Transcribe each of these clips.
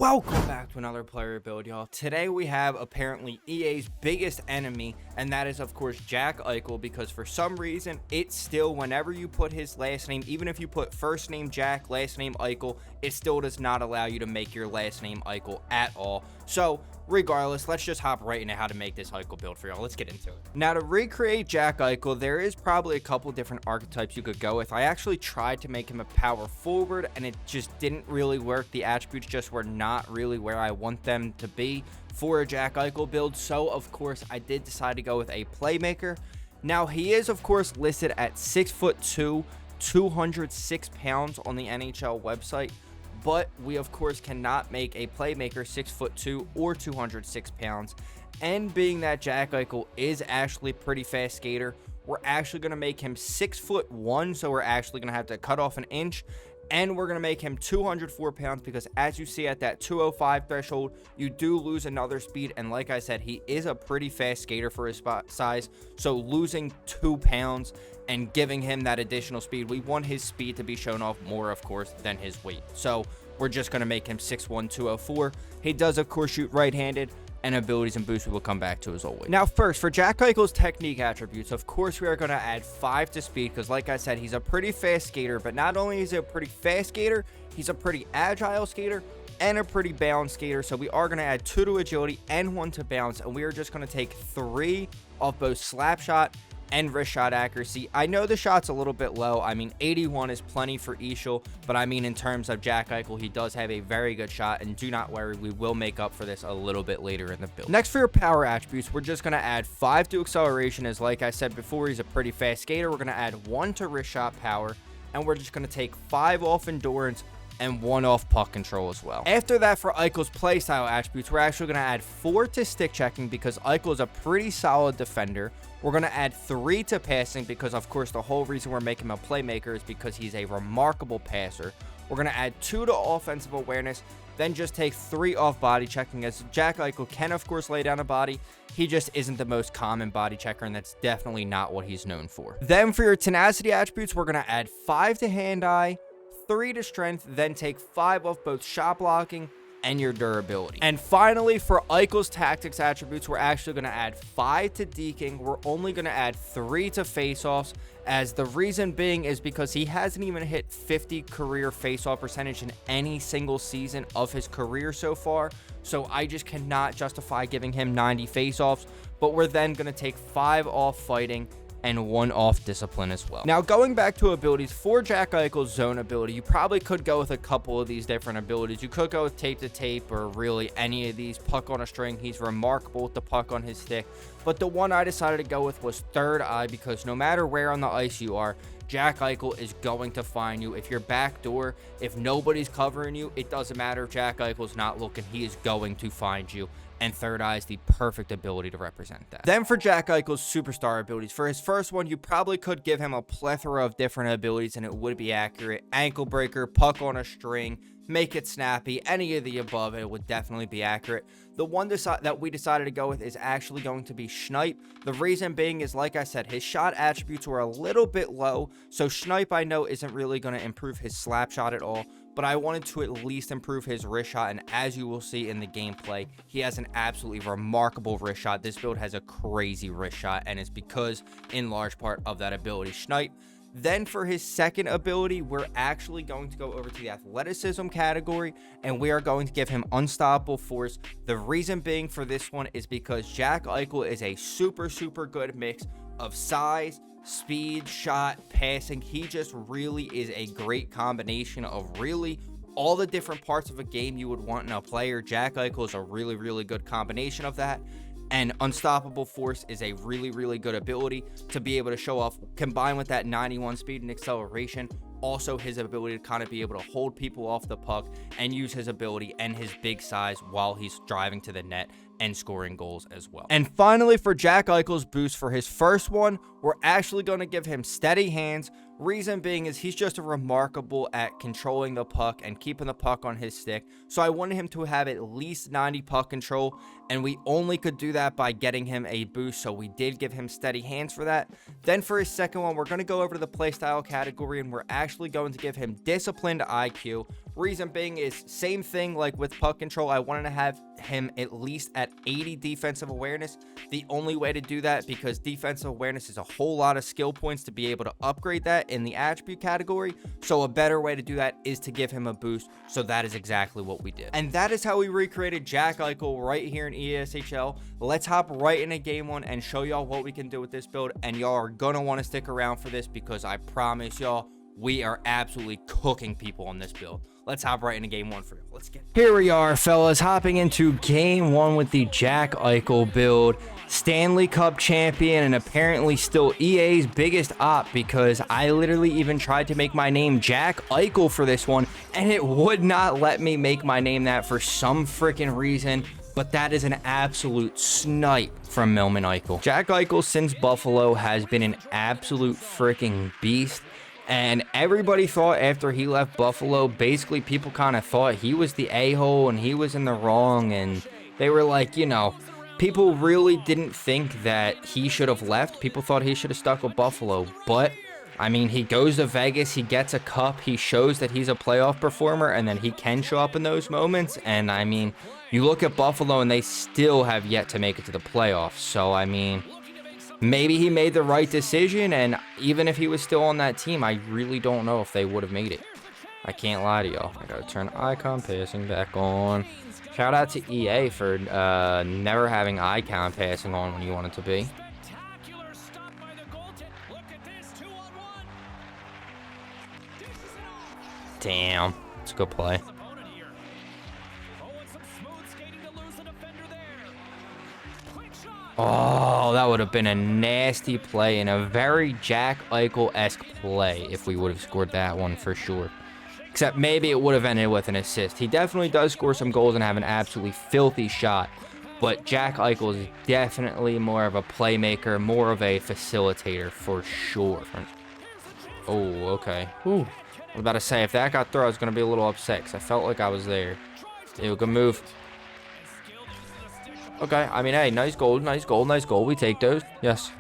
Welcome back to another player build, y'all. Today we have apparently EA's biggest enemy, and that is of course Jack Eichel, because for some reason it's still, whenever you put his last name, even if you put first name Jack, last name Eichel, it still does not allow you to make your last name Eichel at all. So regardless, let's just hop right into how to make this Eichel build for y'all. Let's get into it. Now, to recreate Jack Eichel, there is probably a couple different archetypes you could go with. I actually tried to make him a power forward and it just didn't really work. The attributes just were not really where I want them to be for a Jack Eichel build. So of course I did decide to go with a playmaker. Now he is of course listed at 6'2", 206 pounds on the NHL website. But we of course cannot make a playmaker 6'2" or 206 pounds. And being that Jack Eichel is actually a pretty fast skater, we're actually going to make him 6'1", so we're actually going to have to cut off an inch. And we're going to make him 204 pounds because, as you see, at that 205 threshold, you do lose another speed. And like I said, he is a pretty fast skater for his size. So losing 2 pounds and giving him that additional speed, we want his speed to be shown off more, of course, than his weight. So we're just going to make him 6'1", 204. He does, of course, shoot right-handed. And abilities and boosts we will come back to as always. Now first, for Jack Eichel's technique attributes, of course we are going to add 5 to speed because, like I said, he's a pretty fast skater. But not only is he a pretty fast skater, he's a pretty agile skater and a pretty balanced skater. So we are going to add 2 to agility and 1 to balance, and we are just going to take 3 off both slap shot and wrist shot accuracy. I know the shot's a little bit low. I mean, 81 is plenty for Eichel, but I mean, in terms of Jack Eichel, he does have a very good shot, and do not worry, we will make up for this a little bit later in the build. Next, for your power attributes, we're just going to add 5 to acceleration, as like I said before, he's a pretty fast skater. We're going to add 1 to wrist shot power, and we're just going to take 5 off endurance and 1 off puck control as well. After that, for Eichel's playstyle attributes, we're actually going to add 4 to stick checking because Eichel is a pretty solid defender. We're going to add 3 to passing because, of course, the whole reason we're making him a playmaker is because he's a remarkable passer. We're going to add 2 to offensive awareness, then just take 3 off body checking, as Jack Eichel can, of course, lay down a body. He just isn't the most common body checker, and that's definitely not what he's known for. Then for your tenacity attributes, we're going to add 5 to hand-eye, 3 to strength, then take 5 off both shot blocking and your durability. And finally, for Eichel's tactics attributes, we're actually going to add 5 to deking. We're only going to add 3 to faceoffs, as the reason being is because he hasn't even hit 50 career faceoff percentage in any single season of his career so far. So I just cannot justify giving him 90 faceoffs, but we're then going to take 5 off fighting and 1 off discipline as well. Now, going back to abilities, for Jack Eichel's zone ability, you probably could go with a couple of these different abilities. You could go with tape to tape, or really any of these. Puck on a string, he's remarkable with the puck on his stick. But the one I decided to go with was third eye, because no matter where on the ice you are, Jack Eichel is going to find you. If you're backdoor, if nobody's covering you, it doesn't matter if Jack Eichel's not looking, he is going to find you. And third eye is the perfect ability to represent that. Then for Jack Eichel's superstar abilities, for his first one, you probably could give him a plethora of different abilities and it would be accurate. Ankle breaker, puck on a string, make it snappy, any of the above, it would definitely be accurate. The one that we decided to go with is actually going to be Snipe. The reason being is, like I said, his shot attributes were a little bit low, so Snipe, I know, isn't really going to improve his slap shot at all, but I wanted to at least improve his wrist shot, and as you will see in the gameplay, he has an absolutely remarkable wrist shot. This build has a crazy wrist shot, and it's because, in large part, of that ability, Snipe. Then for his second ability, we're actually going to go over to the athleticism category, and we are going to give him unstoppable force. The reason being for this one is because Jack Eichel is a super good mix of size, speed, shot, passing. He just really is a great combination of really all the different parts of a game you would want in a player. Jack Eichel is a really good combination of that. And unstoppable force is a really good ability to be able to show off, combined with that 91 speed and acceleration. Also, his ability to kind of be able to hold people off the puck and use his ability and his big size while he's driving to the net and scoring goals as well. And finally, for Jack Eichel's boost, for his first one, we're actually going to give him steady hands. Reason being is he's just remarkable at controlling the puck and keeping the puck on his stick. So I wanted him to have at least 90 puck control, and we only could do that by getting him a boost. So we did give him steady hands for that. Then for his second one, we're going to go over to the playstyle category, and we're actually actually going to give him disciplined IQ. Reason being is same thing like with puck control. I wanted to have him at least at 80 defensive awareness. The only way to do that, because defensive awareness is a whole lot of skill points to be able to upgrade that in the attribute category. So a better way to do that is to give him a boost. So that is exactly what we did. And that is how we recreated Jack Eichel right here in ESHL. Let's hop right into game one and show y'all what we can do with this build. And y'all are gonna want to stick around for this, because I promise y'all, we are absolutely cooking people on this build. Let's hop right into game one for you. Let's get here. We are, fellas, hopping into game one with the Jack Eichel build. Stanley Cup champion, and apparently still EA's biggest op, because I literally even tried to make my name Jack Eichel for this one, and it would not let me make my name that for some freaking reason. But that is an absolute snipe from Millman Eichel. Jack Eichel since Buffalo has been an absolute freaking beast. And everybody thought after he left Buffalo, basically people kind of thought he was the a-hole and he was in the wrong. And they were like, you know, people really didn't think that he should have left. People thought he should have stuck with Buffalo. But, I mean, he goes to Vegas, he gets a cup, he shows that he's a playoff performer, and then he can show up in those moments. And, I mean, you look at Buffalo and they still have yet to make it to the playoffs. So, I mean, maybe he made the right decision, and even if he was still on that team, I really don't know if they would have made it. I can't lie to y'all. I gotta turn icon passing back on. Shout out to EA for never having icon passing on when you want it to be. Damn, it's a good play. Oh, that would have been a nasty play and a very Jack Eichel-esque play if we would have scored that one for sure. Except maybe it would have ended with an assist. He definitely does score some goals and have an absolutely filthy shot. But Jack Eichel is definitely more of a playmaker, more of a facilitator for sure. Oh, okay. Ooh. I was about to say, if that got through, I was going to be a little upset because I felt like I was there. Ew, good move. Okay, I mean, hey, nice goal, nice goal, nice goal. We take those. Yes.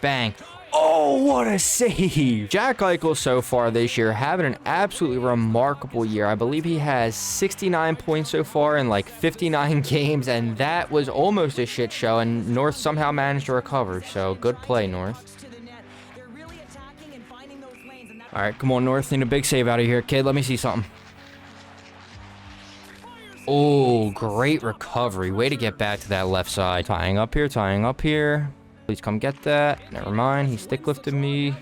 Bang. Oh, what a save. Jack Eichel so far this year having an absolutely remarkable year. I believe he has 69 points so far in like 59 games, and that was almost a shit show, and North somehow managed to recover. So good play, North. All right, come on, North. Need a big save out of here, kid. Let me see something. Oh, great recovery. Way to get back to that left side. Tying up here, tying up here. Please come get that. Never mind. He stick lifted me.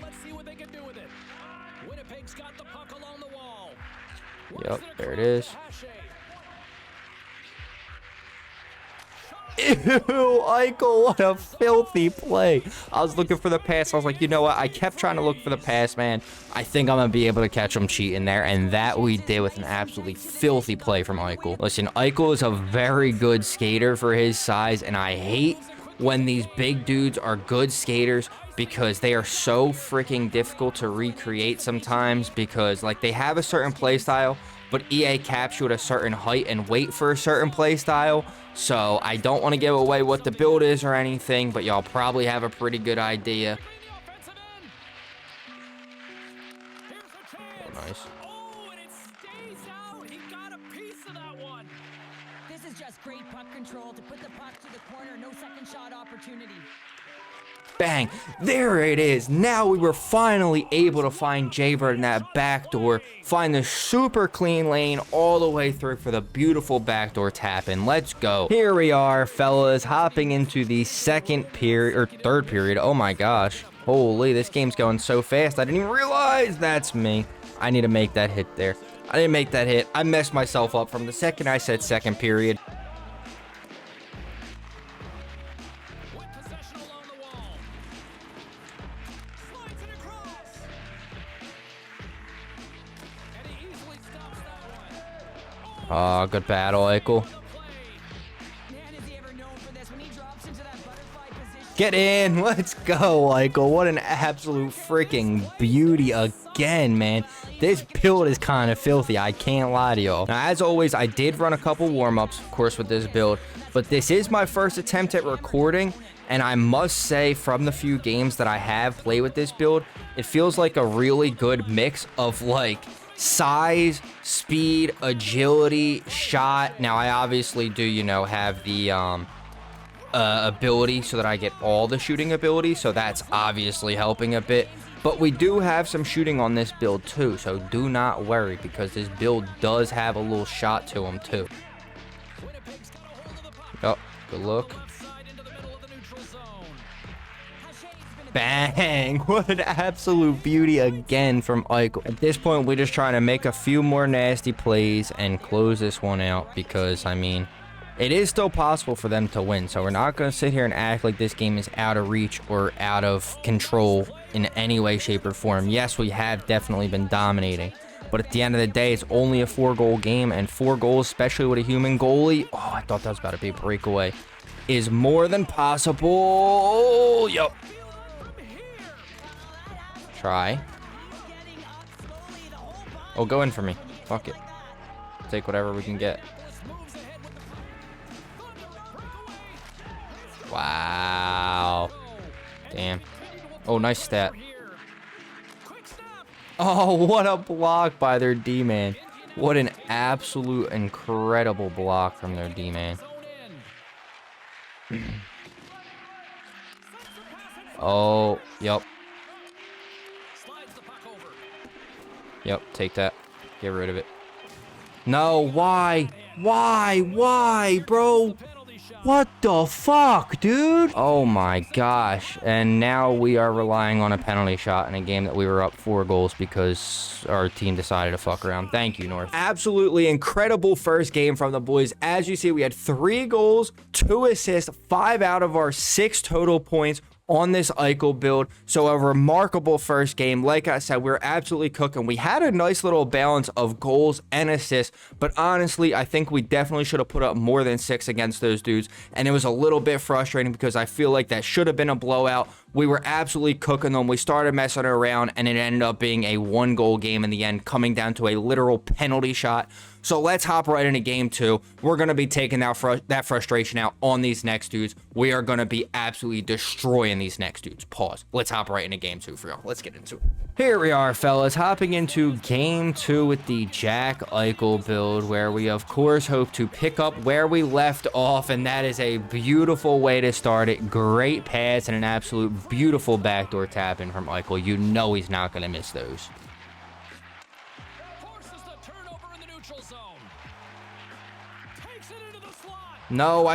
Yep, there it is. Ew, Eichel, what a filthy play. I was looking for the pass. I was like, you know what? I kept trying to look for the pass, man. I think I'm going to be able to catch him cheating there. And that we did with an absolutely filthy play from Eichel. Listen, Eichel is a very good skater for his size. And I hate when these big dudes are good skaters, because they are so freaking difficult to recreate sometimes, because like they have a certain play style, but EA caps you at a certain height and weight for a certain play style. So I don't want to give away what the build is or anything, but y'all probably have a pretty good idea. Oh, nice. This is just great puck control to put the puck to the corner. No second shot opportunity. Bang. There it is. Now we were finally able to find Jaybird in that back door. Find the super clean lane all the way through for the beautiful backdoor tap in. Let's go. Here we are, fellas, hopping into the second period, or third period. Oh my gosh. Holy, this game's going so fast. I didn't even realize that's me. I need to make that hit there. I didn't make that hit. I messed myself up from the second I said second period. Oh, good battle, Eichel. Get in. Let's go, Eichel. What an absolute freaking beauty again, man. This build is kind of filthy. I can't lie to y'all. Now, as always, I did run a couple warm-ups, of course, with this build. But this is my first attempt at recording. And I must say, from the few games that I have played with this build, it feels like a really good mix of like size, speed, agility, shot. Now I obviously do, you know, have the ability so that I get all the shooting ability, so that's obviously helping a bit. But we do have some shooting on this build too, so do not worry, because this build does have a little shot to him too. Oh, good look. Bang! What an absolute beauty again from Eichel. At this point, we're just trying to make a few more nasty plays and close this one out, because, I mean, it is still possible for them to win. So we're not going to sit here and act like this game is out of reach or out of control in any way, shape, or form. Yes, we have definitely been dominating. But at the end of the day, it's only a 4-goal game, and 4 goals, especially with a human goalie, oh, I thought that was about to be a breakaway, is more than possible. Yup. Try. Oh, go in for me. Fuck it. Take whatever we can get. Wow. Damn. Oh, nice stat. Oh, what a block by their D-man. What an absolute incredible block from their D-man. Oh, yep. Yep, take that. Get rid of it. No, why? Why, bro? What the fuck, dude? Oh my gosh. And now we are relying on a penalty shot in a game that we were up 4 goals because our team decided to fuck around. Thank you, North. Absolutely incredible first game from the boys. As you see, we had 3 goals, 2 assists, 5 out of our 6 total points on this Eichel build. So a remarkable first game. Like I said, we're absolutely cooking. We had a nice little balance of goals and assists, but honestly, I think we definitely should have put up more than 6 against those dudes, and it was a little bit frustrating because I feel like that should have been a blowout. We were absolutely cooking them. We started messing around, and it ended up being a 1-goal game in the end, coming down to a literal penalty shot. So let's hop right into game 2. We're going to be taking that frustration out on these next dudes. We are going to be absolutely destroying these next dudes. Pause. Let's hop right into game 2 for y'all. Let's get into it. Here we are, fellas, hopping into game 2 with the Jack Eichel build, where we, of course, hope to pick up where we left off, and that is a beautiful way to start it. Great pass and an absolute beautiful backdoor tap in from Eichel. You know he's not going to miss those. No,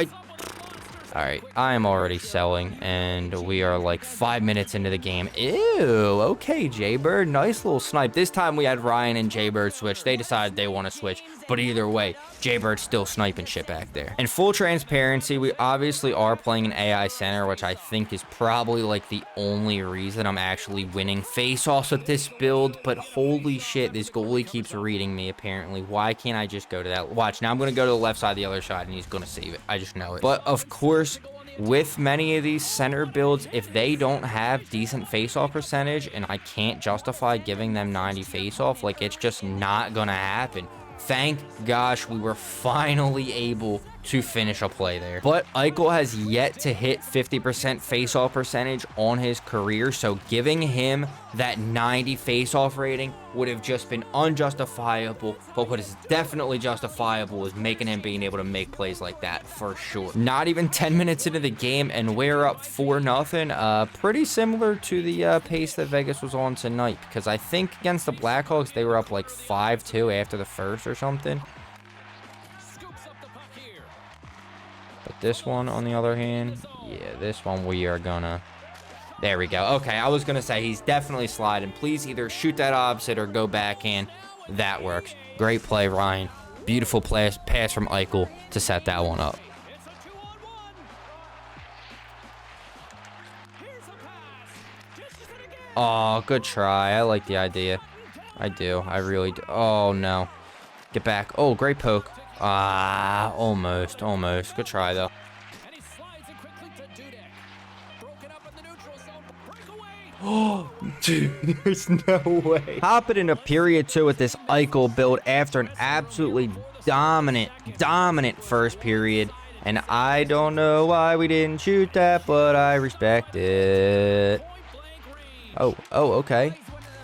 Alright, I am already selling, and we are like 5 minutes into the game. Ew, okay, Jaybird. Nice little snipe. This time we had Ryan and Jaybird switch. They decided they want to switch, but either way, Jaybird's still sniping shit back there. In full transparency, we obviously are playing an AI center, which I think is probably like the only reason I'm actually winning face-offs with this build, but holy shit, this goalie keeps reading me, apparently. Why can't I just go to that? Watch, now I'm going to go to the left side, the other side, and he's going to save it. I just know it. But, of course, with many of these center builds, if they don't have decent face-off percentage and I can't justify giving them 90 face-off, like, it's just not gonna happen. Thank gosh we were finally able to finish a play there. But Eichel has yet to hit 50% face-off percentage on his career, so giving him that 90 face-off rating would have just been unjustifiable. But what is definitely justifiable is making him being able to make plays like that for sure. Not even 10 minutes into the game, and we're up 4-0. Pretty similar to the pace that Vegas was on tonight, because I think against the Blackhawks they were up like 5-2 after the first or something. But this one, on the other hand, yeah, this one we are gonna... There we go. Okay, I was gonna say he's definitely sliding. Please either shoot that opposite or go backhand. That works. Great play, Ryan. Beautiful pass from Eichel to set that one up. Oh, good try. I like the idea. I do. I really do. Oh, no. Get back. Oh, great poke. Ah, almost. Good try, though. Oh, dude, there's no way. Hopping into period 2 with this Eichel build after an absolutely dominant first period. And I don't know why we didn't shoot that, but I respect it. Oh, okay.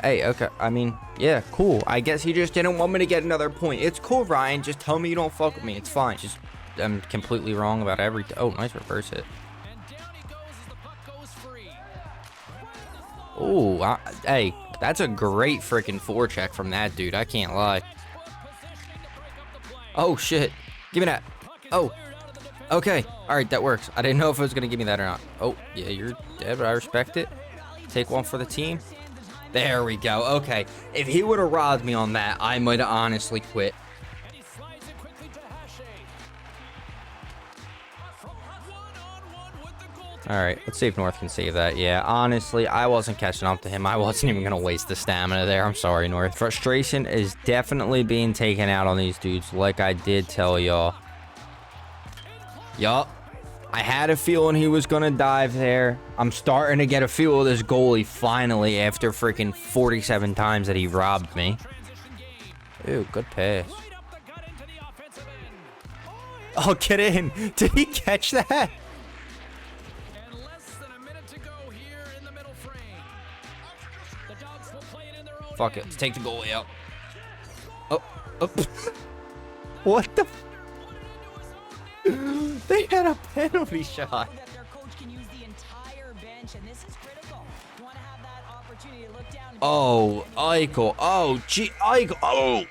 Hey, okay. I mean, yeah, cool. I guess he just didn't want me to get another point. It's cool, Ryan. Just tell me you don't fuck with me. It's fine. Just, I'm completely wrong about everything. Oh, nice reverse hit. Oh, hey, that's a great freaking forecheck from that dude. I can't lie. Oh, shit. Give me that. Oh, okay. All right, that works. I didn't know if it was going to give me that or not. Oh, yeah, you're dead, but I respect it. Take one for the team. There we go. Okay. If he would have robbed me on that, I might have honestly quit. All right, let's see if North can save that. Yeah, honestly, I wasn't catching up to him. I wasn't even going to waste the stamina there. I'm sorry, North. Frustration is definitely being taken out on these dudes, like I did tell y'all. Yup. I had a feeling he was going to dive there. I'm starting to get a feel of this goalie finally after freaking 47 times that he robbed me. Ooh, good pass. Oh, get in. Did he catch that? Fuck it. Let's take the goalie out. Oh. What the? They had a penalty shot. Oh, Eichel. Oh, gee, Eichel. Oh,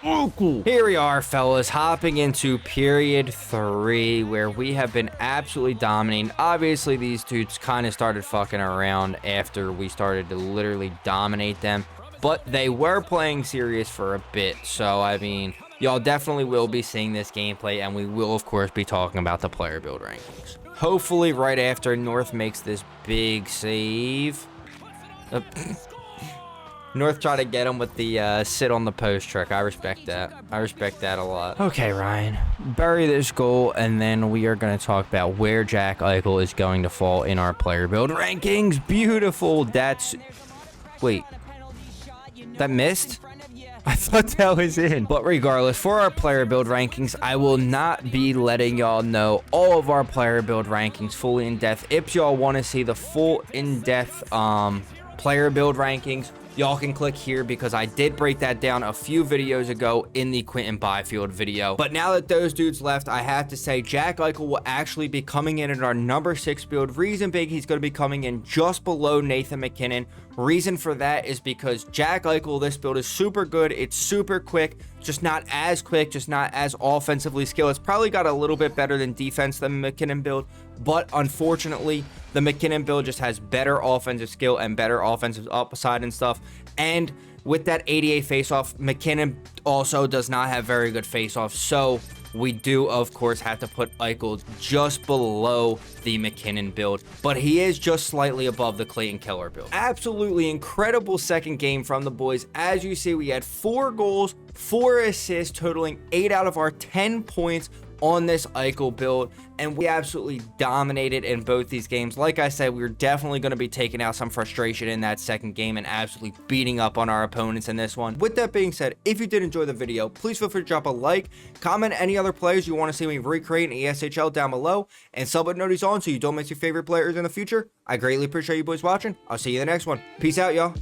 Eichel. Here we are, fellas, hopping into period 3, where we have been absolutely dominating. Obviously, these dudes kind of started fucking around after we started to literally dominate them, but they were playing serious for a bit. So, I mean, y'all definitely will be seeing this gameplay, and we will, of course, be talking about the player build rankings. Hopefully, right after North makes this big save. North tried to get him with the sit on the post trick. I respect that. I respect that a lot. Okay, Ryan. Bury this goal, and then we are going to talk about where Jack Eichel is going to fall in our player build rankings. Beautiful. That's... Wait. That missed? I thought that was in. But regardless, for our player build rankings, I will not be letting y'all know all of our player build rankings fully in depth. If y'all want to see the full in-depth player build rankings, y'all can click here because I did break that down a few videos ago in the Quentin Byfield video. But now that those dudes left, I have to say Jack Eichel will actually be coming in at our number 6 build. Reason big, he's going to be coming in just below Nathan MacKinnon. Reason for that is because Jack Eichel, this build is super good. It's super quick, just not as quick, just not as offensively skilled. It's probably got a little bit better than defense than the MacKinnon build, but unfortunately, the MacKinnon build just has better offensive skill and better offensive upside and stuff. And with that 88 faceoff, MacKinnon also does not have very good faceoff. So we do, of course, have to put Eichel just below the MacKinnon build, but he is just slightly above the Clayton Keller build. Absolutely incredible second game from the boys. As you see, we had 4 goals, 4 assists, totaling 8 out of our 10 points on this Eichel build, and we absolutely dominated in both these games. Like I said, we were definitely going to be taking out some frustration in that second game and absolutely beating up on our opponents in this one. With that being said, if you did enjoy the video, please feel free to drop a like, comment any other players you want to see me recreate in ESHL down below, and sub button notice on so you don't miss your favorite players in the future. I greatly appreciate you boys watching. I'll see you in the next one. Peace out, y'all.